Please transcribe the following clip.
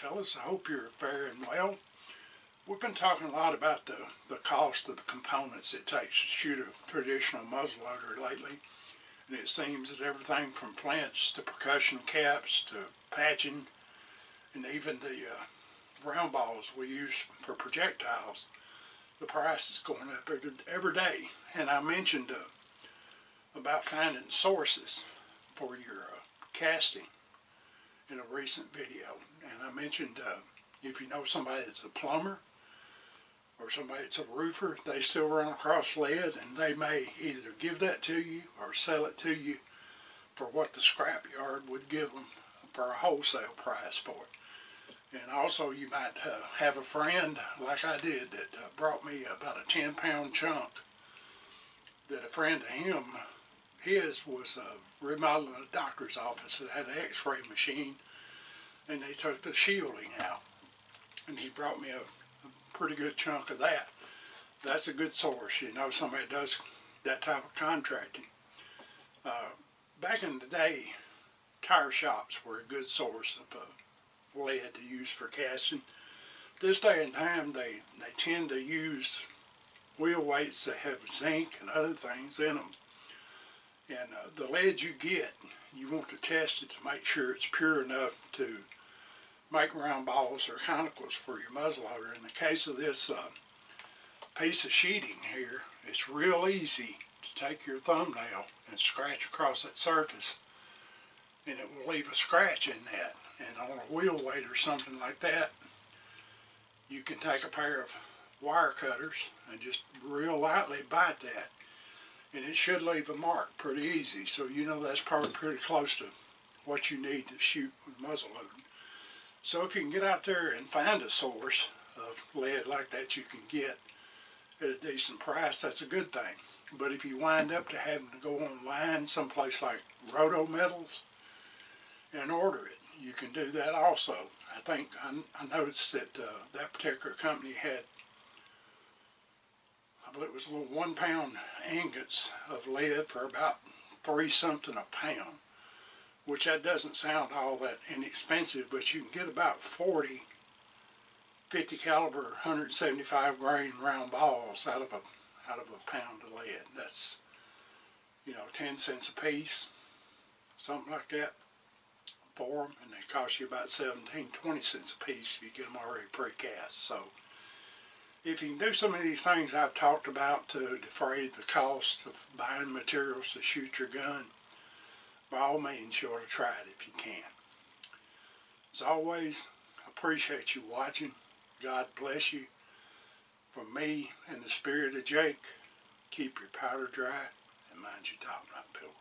fellas. I hope you're faring well. We've been talking a lot about the cost of the components it takes to shoot a traditional muzzleloader lately. And it seems that everything from flints to percussion caps to patching and even the round balls we use for projectiles, the price is going up every day. And I mentioned about finding sources for your casting in a recent video. And I mentioned if you know somebody that's a plumber or somebody that's a roofer, they still run across lead, and they may either give that to you or sell it to you for what the scrap yard would give them for a wholesale price for it. And also you might have a friend like I did that brought me about a 10-pound chunk that a friend of him, his was remodeling a doctor's office that had an x-ray machine, and they took the shielding out, and he brought me a pretty good chunk of that. That's a good source. You know somebody does that type of contracting. Back in the day, tire shops were a good source of lead to use for casting. This day and time, they tend to use wheel weights that have zinc and other things in them. And the lead you get, you want to test it to make sure it's pure enough to make round balls or conicals for your muzzleloader. In the case of this piece of sheeting here, it's real easy to take your thumbnail and scratch across that surface, and it will leave a scratch in that. And on a wheel weight or something like that, you can take a pair of wire cutters and just real lightly bite that, and it should leave a mark pretty easy. So you know that's probably pretty close to what you need to shoot with muzzleloading. So if you can get out there and find a source of lead like that you can get at a decent price, that's a good thing. But if you wind up to having to go online someplace like Roto Metals and order it, you can do that also. I think I noticed that that particular company had, I believe it was little 1 pound ingots of lead for about 3 something a pound, which that doesn't sound all that inexpensive, but you can get about 40 50 caliber 175 grain round balls out of a pound of lead. That's, 10 cents a piece, something like that for them, and they cost you about 17-20 cents a piece if you get them already precast. So if you can do some of these things I've talked about to defray the cost of buying materials to shoot your gun, by all means, you ought to try it if you can. As always, I appreciate you watching. God bless you. From me and the spirit of Jake, keep your powder dry and mind your top knot, Pilgrim.